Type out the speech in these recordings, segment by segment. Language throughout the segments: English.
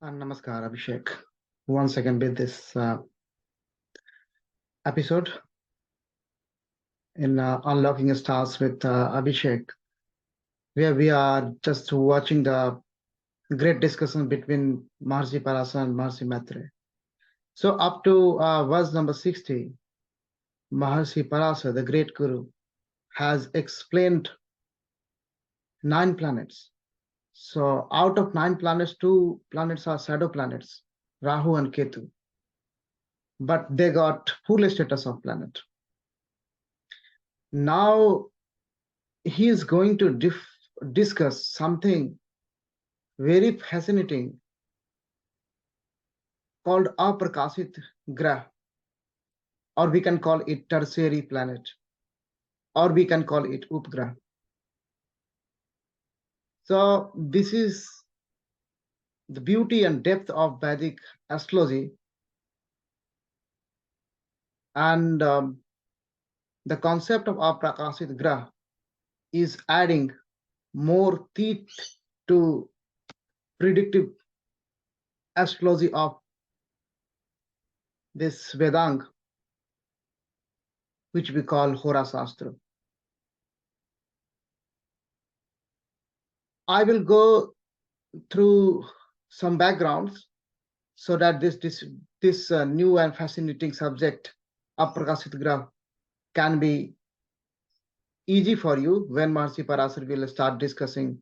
And Namaskar, Abhishek. Once again with this episode in Unlocking Stars with Abhishek, where we are just watching the great discussion between Maharishi Parashara and Maharishi Maitreya. So up to verse number 60, Maharishi Parashara, the great guru, has explained 9 planets. So out of 9 planets, 2 planets are shadow planets, Rahu and Ketu. But they got full status of planet. Now he is going to discuss something very fascinating called Aprakashit Graha, or we can call it tertiary planet, or we can call it Upgraha. So this is the beauty and depth of Vedic astrology, and the concept of Aprakashit Graha is adding more teeth to predictive astrology of this Vedang, which we call Hora Shastra. I will go through some backgrounds so that this new and fascinating subject, Aprakashit Graha, can be easy for you when Maharishi Parashara will start discussing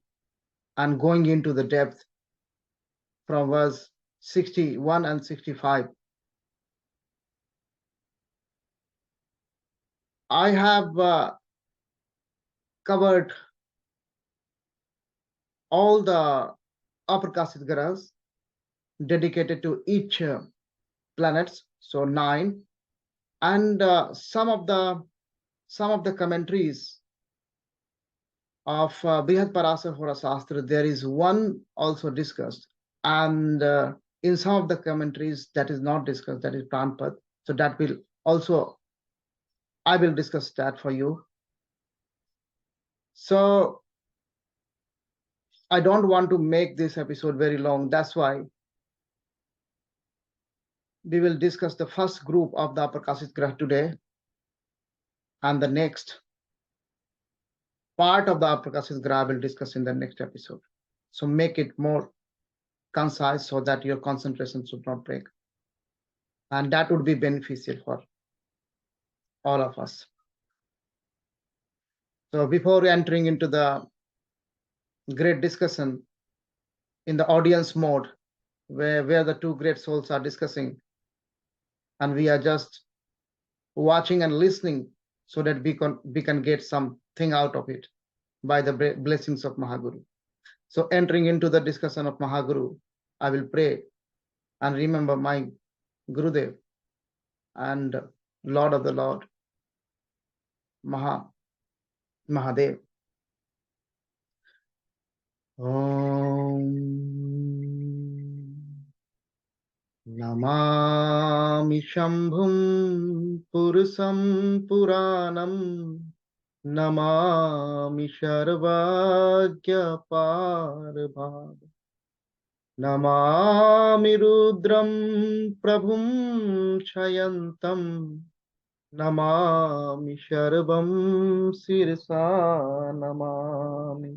and going into the depth from verse 61 and 65. I have covered all the Aprakashit Grahas dedicated to each planets, so 9, and some of the commentaries of Brihat Parashara Hora Shastra, there is one also discussed, and in some of the commentaries that is not discussed, that is Pranpad. So that will also, I will discuss that for you. So I don't want to make this episode very long. That's why we will discuss the first group of the Aprakashit Graha today, and the next part of the Aprakashit Graha will discuss in the next episode. So make it more concise so that your concentration should not break. And that would be beneficial for all of us. So before entering into the great discussion in the audience mode, where the two great souls are discussing, and we are just watching and listening so that we can get something out of it by the blessings of Mahaguru. So entering into the discussion of Mahaguru, I will pray and remember my Gurudev and Lord of the Lord, Mahadev. Namami Shambhum Purusam Puranam Namami Sharvagya Parbhav Namami Rudram Prabhum Shayantam Namami Sharvam Sirsa Namami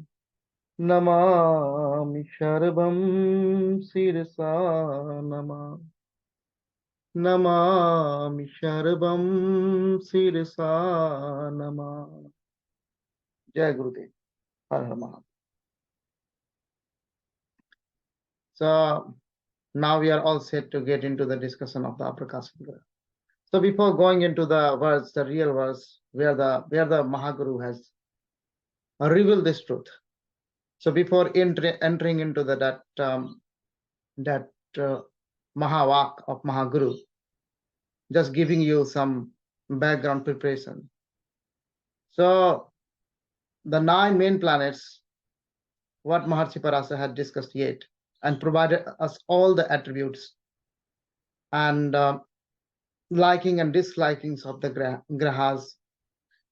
Namami Sharvam Sirsa Namami Namami Sharvam Sirsa Namami. Jai Gurudev. Har Har Mahadev. So now we are all set to get into the discussion of the Aprakashit Graha. So before going into the verse, the real verse, where the Mahaguru has revealed this truth. So before entering into that Mahavak of Mahaguru, just giving you some background preparation. So the 9 main planets, what Maharishi Parashara had discussed yet, and provided us all the attributes and liking and dislikings of the grahas,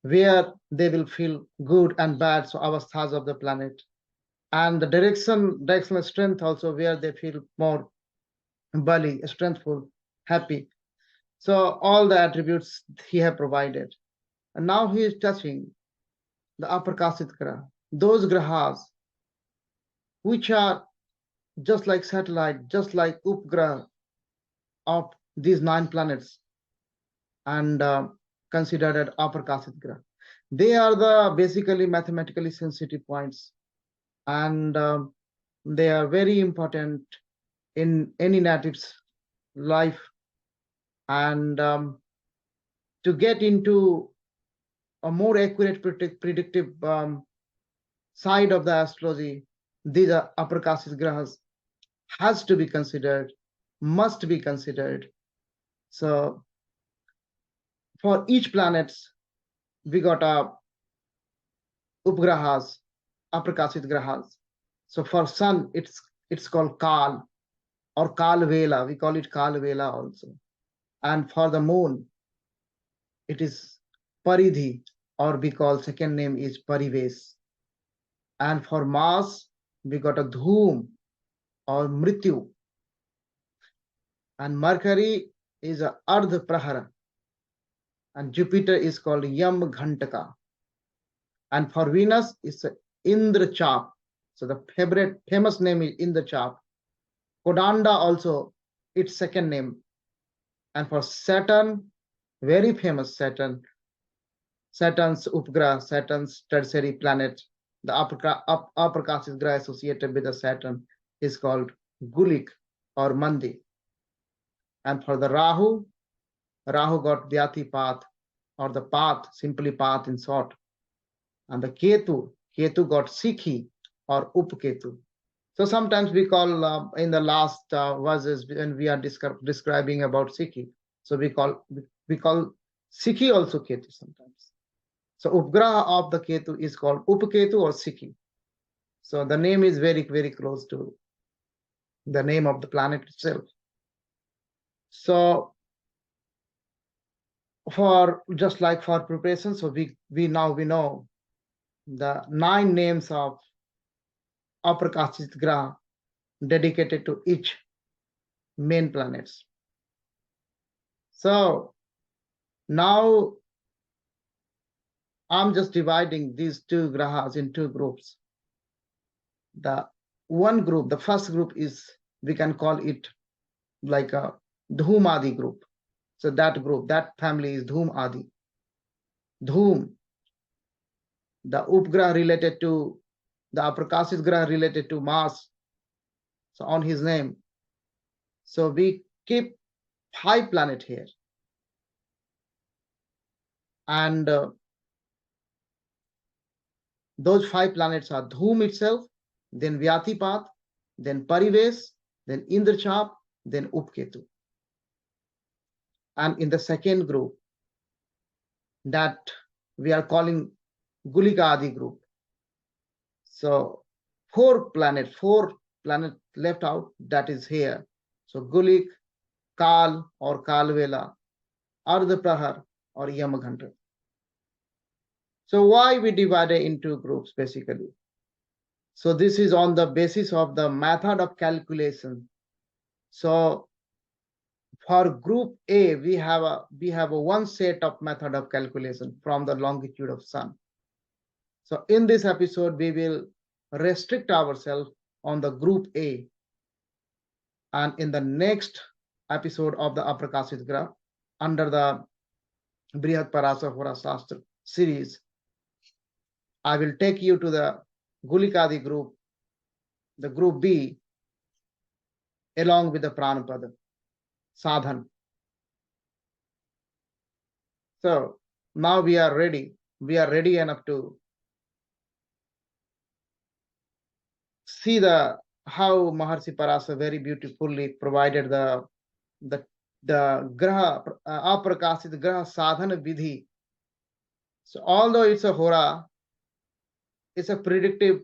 where they will feel good and bad, so avasthas of the planet, and the directional strength also, where they feel more Bali, strengthful, happy. So all the attributes he have provided. And now he is touching the Aprakashit Graha. Those grahas which are just like satellite, just like Upgraha of these 9 planets and considered as Aprakashit Graha. They are the basically mathematically sensitive points, and they are very important in any native's life. And to get into a more accurate predictive side of the astrology, these are Aprakashit Grahas has to be considered, must be considered. So for each planet, we got a Upgrahas, Aprakashit Grahas. So for Sun, it's called Kal or Kal Vela. We call it Kal Vela also. And for the Moon, it is Paridhi, or we call second name is Parives. And for Mars, we got a Dhum or Mrityu. And Mercury is a Ardh Prahara. And Jupiter is called Yam Ghantaka. And for Venus, it's Indra Chap. So the famous name is Indra Chap. Kodanda also, its second name. And for Saturn, very famous Saturn, Saturn's Upgraha, Saturn's tertiary planet, the Aprakashit Graha associated with the Saturn is called Gulik or Mandi. And for the Rahu got Vyati path, or the path, simply path in short. And the Ketu got Sikhi or Upketu. So sometimes we call in the last verses when we are describing about Sikhi. So we call Sikhi also Ketu sometimes. So Upgraha of the Ketu is called Upketu or Sikhi. So the name is very, very close to the name of the planet itself. So for just like for preparation, so we know the 9 names of Aprakashit Graha dedicated to each main planets. So now I'm just dividing these 2 grahas in 2 groups. The one group, the first group is, we can call it like a Dhumadi group. So that group, that family is Dhum-Adi. Dhum, the Upgraha related to, the Aprakashit Graha related to Mars. So on his name. So we keep 5 planets here. And those 5 planets are Dhum itself, then Vyatipat, then Parives, then Indrachap, then Upketu. And in the second group, that we are calling Gulika-Adi group. So 4 planets left out, that is here. So Gulik, Kal or Kalvela, Ardha Prahar or Yamaghanta. So why we divide it into groups basically? So this is on the basis of the method of calculation. So for group A, we have a one set of method of calculation from the longitude of Sun. So in this episode, we will restrict ourselves on the group A. And in the next episode of the Aprakashit Graha, under the Brihat Parashara Hora Shastra series, I will take you to the Gulika-Adi group, the group B, along with the Pranapada, Sadhan. So now we are ready. We are ready enough to see how Maharshi Parashara very beautifully provided the Graha, Aprakashit Graha Sadhana Vidhi. So although it's a Hora, it's a predictive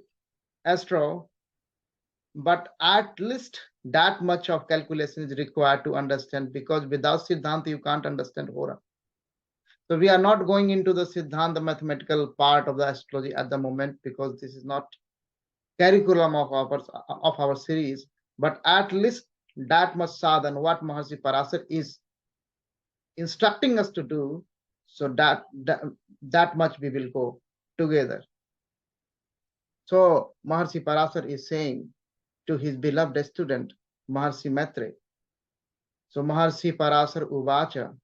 astro, but at least that much of calculation is required to understand, because without Siddhanta you can't understand Hora. So we are not going into the Siddhanta mathematical part of the astrology at the moment, because this is not curriculum of our series, but at least that much sadhana, what Maharshi Parashar is instructing us to do, so that much we will go together. So Maharshi Parashar is saying to his beloved student Maharshi Maitre. So Maharshi Parashar uvacha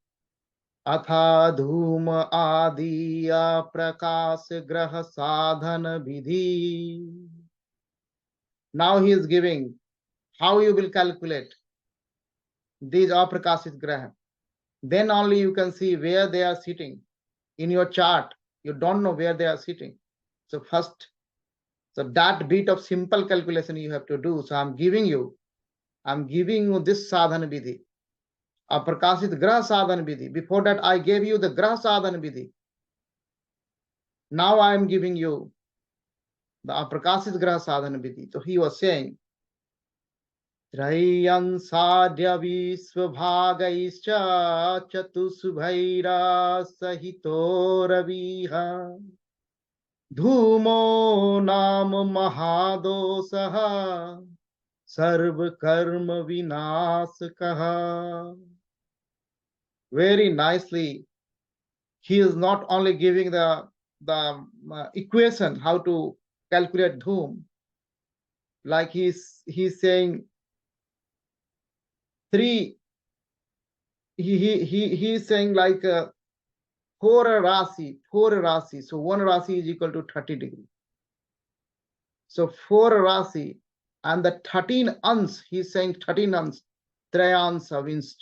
atha dhuma adi aprakas graha sadhana vidhi. Now he is giving how you will calculate these aprakashit graha. Then only you can see where they are sitting in your chart. You don't know where they are sitting. So first, so that bit of simple calculation you have to do. So I'm giving you this sadhana vidhi, aprakashit graha sadhana vidhi. Before that, I gave you the graha sadhana vidhi. Now I am giving you the aprakashit graha sadhana vidhi. So he was saying, Trayan sadhya visvabhagaischa chatusubhaira sahito raviha dhumo nam mahadosaha sarva karma vinasakaha. Very nicely, he is not only giving the equation how to calculate dhum, like he's saying three. He is saying like Hora Rasi. So one Rasi is equal to 30 degrees. So 4 Rasi and the 13 ans, he's saying 13 ans, Trayans Avinst.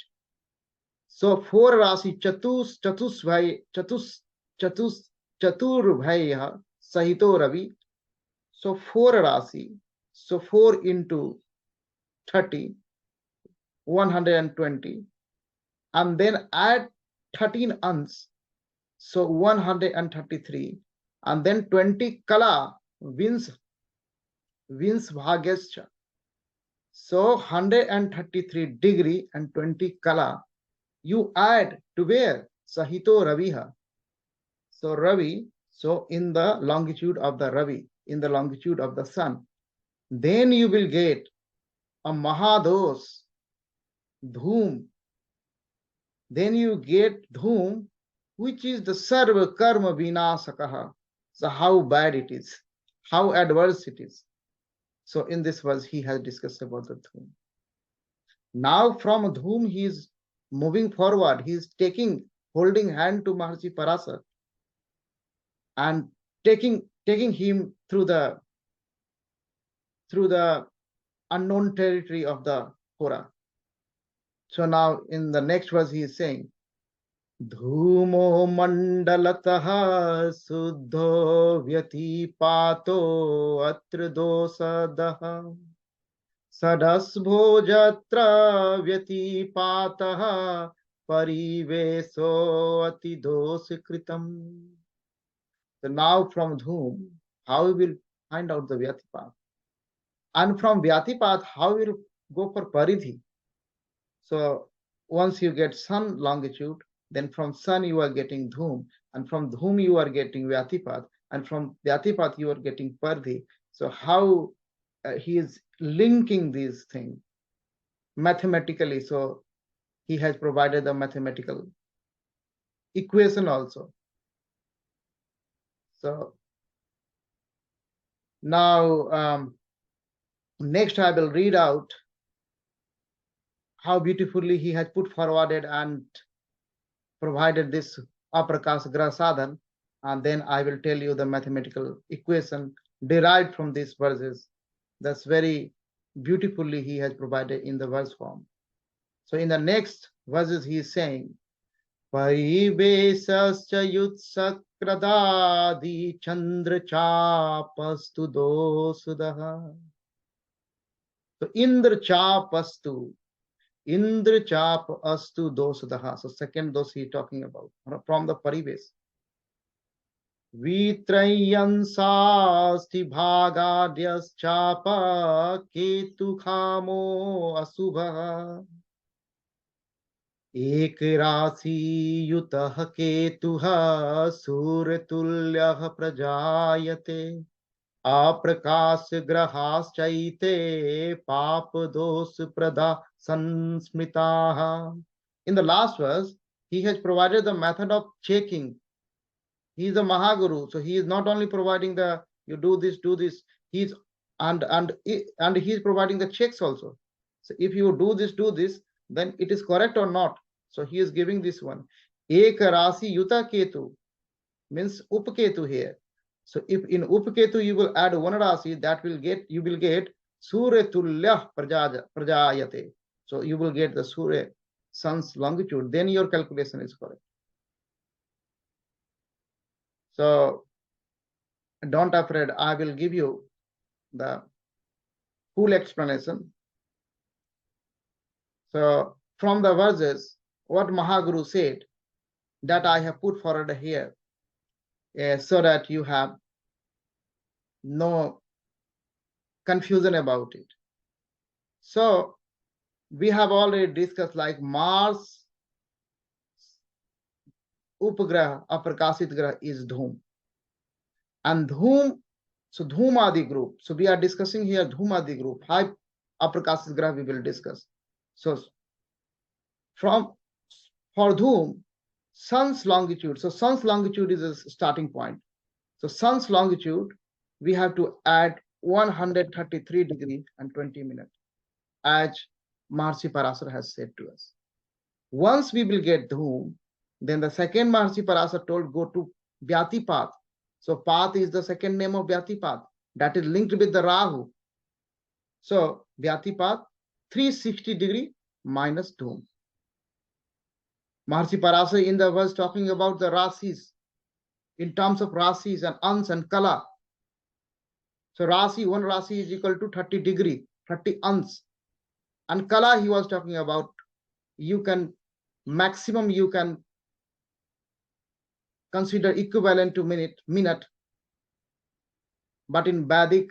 So 4 Rasi Chaturvaya Sahito Ravi. So 4 Rasi. So 4 into 30, 120. And then add 13 ans. So 133. And then 20 Kala wins Bhagescha. So 133 degree and 20 Kala. You add to where? Sahito Raviha. So Ravi, so in the longitude of the Ravi, in the longitude of the sun, then you will get a Mahados, Dhum. Then you get Dhum, which is the Sarva Karma Vinasakaha. So how bad it is, how adverse it is. So in this verse, he has discussed about the Dhum. Now from Dhum, he is moving forward. He is holding hand to Maharshi Parashar and taking him through the unknown territory of the Hora. So now in the next verse, he is saying, Dhumo mandalataha suddho vyatipato atra dosadaha sadasbhojatra vyatipataha pariveso ati dosikritam. So now from Dhum, how we will find out the Vyatipat? And from Vyatipat, how we will go for Paridhi? So once you get sun longitude, then from sun you are getting Dhum, and from Dhum you are getting Vyatipat, and from Vyatipat you are getting Paridhi. So how he is linking these things mathematically? So he has provided the mathematical equation also. So now next I will read out how beautifully he has put forwarded and provided this Aprakas Graha Sadhan, and then I will tell you the mathematical equation derived from these verses. That's very beautifully he has provided in the verse form. So in the next verses he is saying, Paribesascha yutsakradadi chandra chapastu dosudaha. So Indra chapastu dosudaha. So second dos he is talking about from the Paribes. Vitrayansasti bhagadyas chapa ketu khamo asubha. एक राशि युतः केतुः सूर्यतुल्यः प्रजायते Aprakas grahas chaite pap dos prada sansmitaha. In the last verse, he has provided the method of checking. He is a Mahaguru, so he is not only providing the you do this. He's and he is providing the checks also. So if you do this, then it is correct or not. So he is giving this one. Ek rasi yuta ketu means upketu here. So if in upketu you will add one rasi, that you will get surya tulya prajayate. So you will get the surya sun's longitude. Then your calculation is correct. So don't afraid, I will give you the full explanation. So from the verses, what Mahaguru said, that I have put forward here, so that you have no confusion about it. So we have already discussed like Mars Upagraha, Aprakashit Graha is Dhum. And Dhum, so Dhuma-Adi group. So we are discussing here Dhuma-Adi group. 5 Aprakashit Graha we will discuss. So for Dhum, sun's longitude. So sun's longitude is a starting point. So sun's longitude, we have to add 133 degree and 20 minutes, as Maharishi Parashara has said to us. Once we will get Dhum, then the second Maharishi Parashara told go to Vyati path. So path is the second name of Vyati path. That is linked with the Rahu. So Vyati path 360 degree minus Dhum. Maharishi Parashara in the verse talking about the Rasis, in terms of Rasis and Ans and Kala. So Rasi, one Rasi is equal to 30 degree, 30 Ans. And Kala he was talking about, you can maximum you can consider equivalent to minute. But in Vedic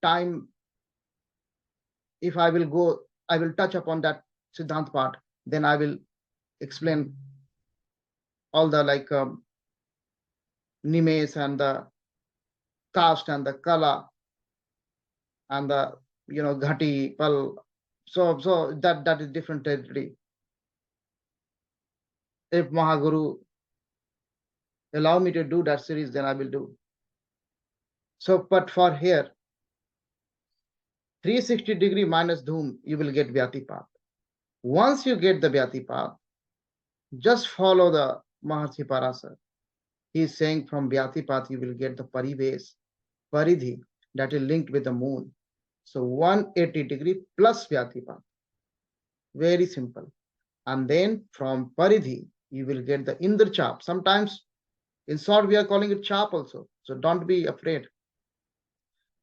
time, if I will touch upon that Siddhant part, then I will explain all the like Nimes and the caste and the Kala and the Ghati, Pal. So that is different territory. If Mahaguru allow me to do that series, then I will do. So, but for here, 360 degree minus Dhum, you will get Vyati path. Once you get the Vyati path, just follow the Maharishi Parashara. He is saying from Vyati path, you will get the Parives, Paridhi, that is linked with the moon. So 180 degree plus Vyati path. Very simple. And then from Paridhi, you will get the Indra Chap. Sometimes in short, we are calling it Chap also. So don't be afraid.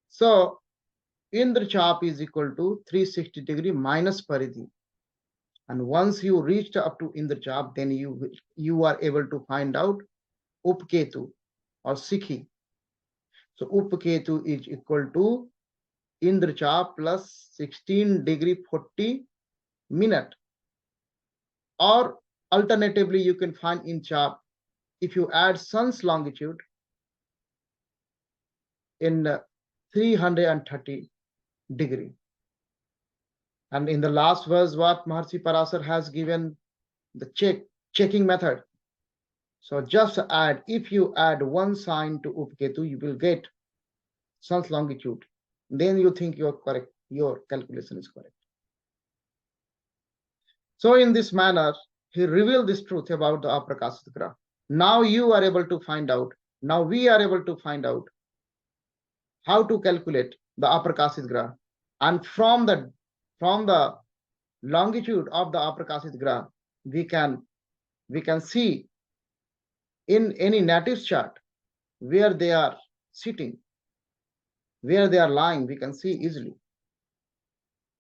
So Indra Chap is equal to 360 degree minus Paridhi. And once you reached up to Indra Chap, then you are able to find out Upketu or Sikhi. So Upketu is equal to Indra Chap plus 16 degree 40 minute. Or alternatively, you can find in Chap, if you add sun's longitude in 330 degree. And in the last verse, what Maharishi Parashara has given the checking method. So just add, if you add one sign to Upketu, you will get sun's longitude. Then you think you're correct, your calculation is correct. So in this manner, he revealed this truth about the Aprakashit Graha. Now you are able to find out, now we are able to find out how to calculate the Aprakashit Graha. And from the longitude of the Aprakashit Graha, we can see in any native chart where they are sitting, where they are lying, we can see easily.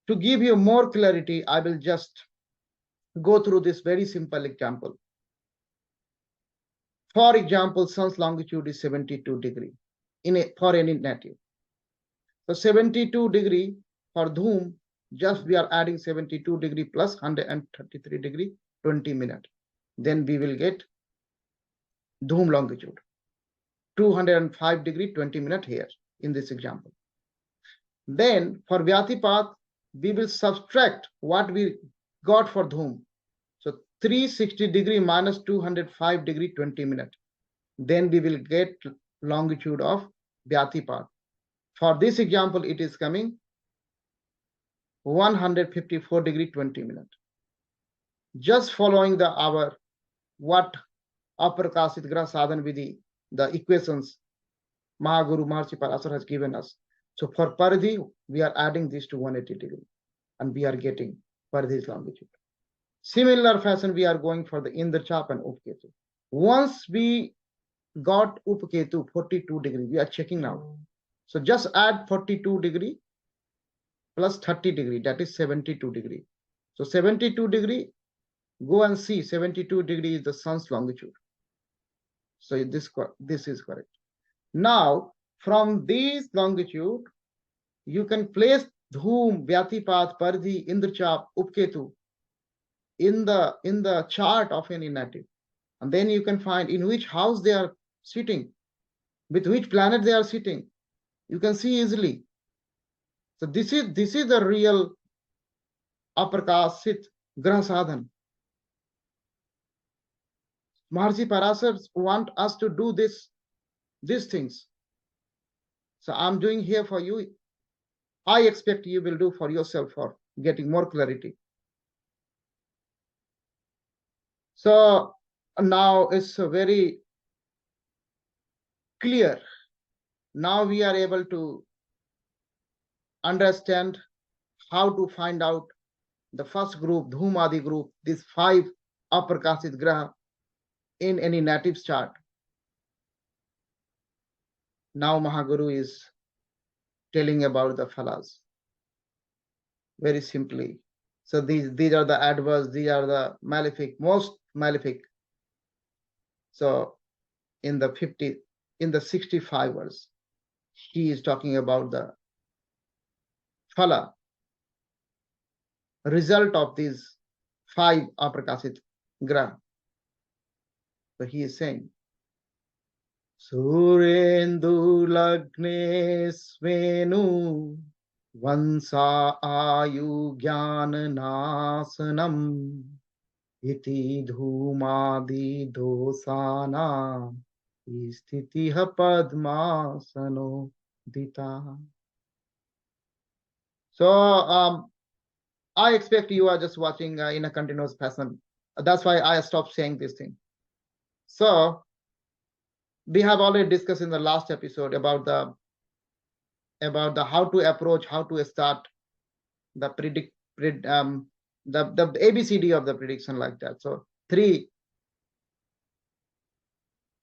To give you more clarity, I will just go through this very simple example. For example, sun's longitude is 72 degree for any native. So 72 degree for Dhum, just we are adding 72 degree plus 133 degree 20 minutes. Then we will get Dhum longitude 205 degree 20 minutes here in this example. Then for Vyatipat, we will subtract what we got for Dhum. So 360 degree minus 205 degree 20 minutes. Then we will get longitude of Vyatipat. For this example, it is coming 154 degree 20 minutes. Just following our what Aprakashit Graha-Sadhan Vidhi, the equations Mahaguru Maharshi Parashara has given us. So for Paridhi, we are adding this to 180 degree and we are getting Paridhi's longitude. Similar fashion, we are going for the Indrachap and Upketu. Once we got Upketu 42 degree, we are checking now. So just add 42 degree plus 30 degree, that is 72 degree. So 72 degree, go and see 72 degree is the sun's longitude. So this is correct. Now, from this longitude, you can place Dhum, Vyatipat, Paridhi, Indrachap, Upketu in the chart of any native. And then you can find in which house they are sitting, with which planet they are sitting. You can see easily. So this is the real Aprakashit Graha-Sadhan. Maharshi Parashara want us to do these things. So I'm doing here for you. I expect you will do for yourself for getting more clarity. So now it's very clear. Now we are able to understand how to find out the first group, Dhum-Aadi group, these 5 Aprakashit Graha in any native chart. Now Mahaguru is telling about the phalas very simply. So these are the adverse, these are the malefic, most malefic. So in the 65 verse, he is talking about the phala, result of these 5 Aprakashit Graha. So he is saying, Surendu Lagne Svenu Vansa Ayu Jnana Nasanam Iti Dhumadi Dosana Istitiha Padmasano Dita. So I expect you are just watching in a continuous fashion. That's why I stopped saying this thing. So we have already discussed in the last episode about the how to approach, how to start the the ABCD of the prediction, like that. So 3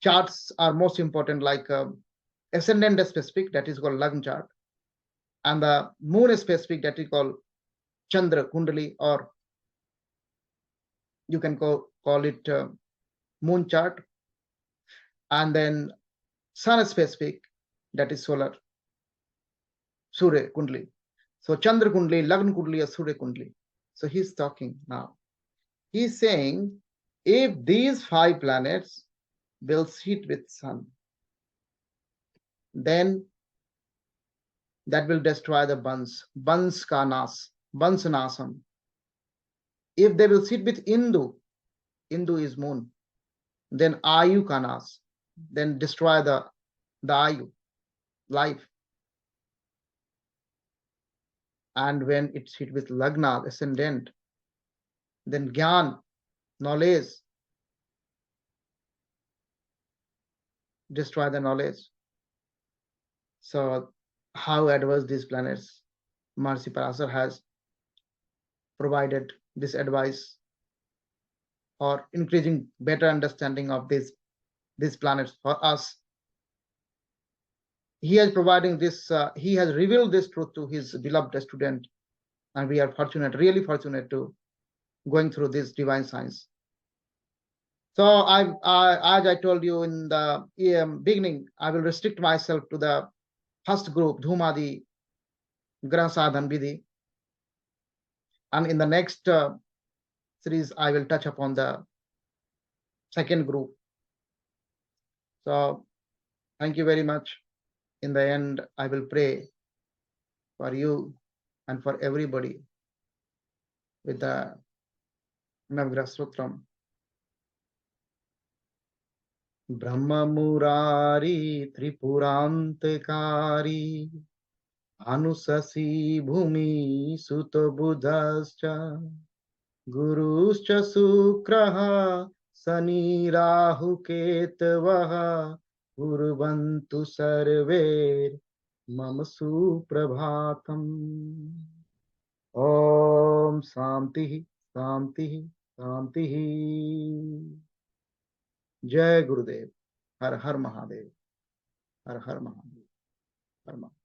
charts are most important, like ascendant specific, that is called Lagna chart, and the moon specific, that is called Chandra Kundali, or you can call it moon chart, and then sun specific, that is solar Surya Kundali. So Chandra Kundali, Lagna Kundali, or Surya Kundali. So he's talking now. He's saying if these 5 planets will sit with sun, then that will destroy the Bansanasam. If they will sit with Indu is moon, then Ayu Kanas, then destroy the Ayu, life. And when it sits with Lagna, ascendant, then Gyan, knowledge, destroy the knowledge. So how adverse these planets? Maharshi Parashara has provided this advice for increasing better understanding of these planets for us. He is providing this, he has revealed this truth to his beloved student, and we are fortunate, really fortunate, to going through this divine science. So as I told you in the beginning, I will restrict myself to the first group, Dhum-Aadi Graha-Sadhan Vidhi, and in the next series I will touch upon the second group. So thank you very much. in the end, I will pray for you and for everybody with the Navgraha Sutram. Brahma Murari Tripurantakari Anusasi Bhumi Suto Buddhascha Guruscha Sukraha Sani Rahu Ketavaha Urvantu Sarver Mama Suprabhatam. Om Shanti Shanti Shanti. Jai Gurudev. Har Har Mahadev. Har Har Mahadev. Har Mahadev.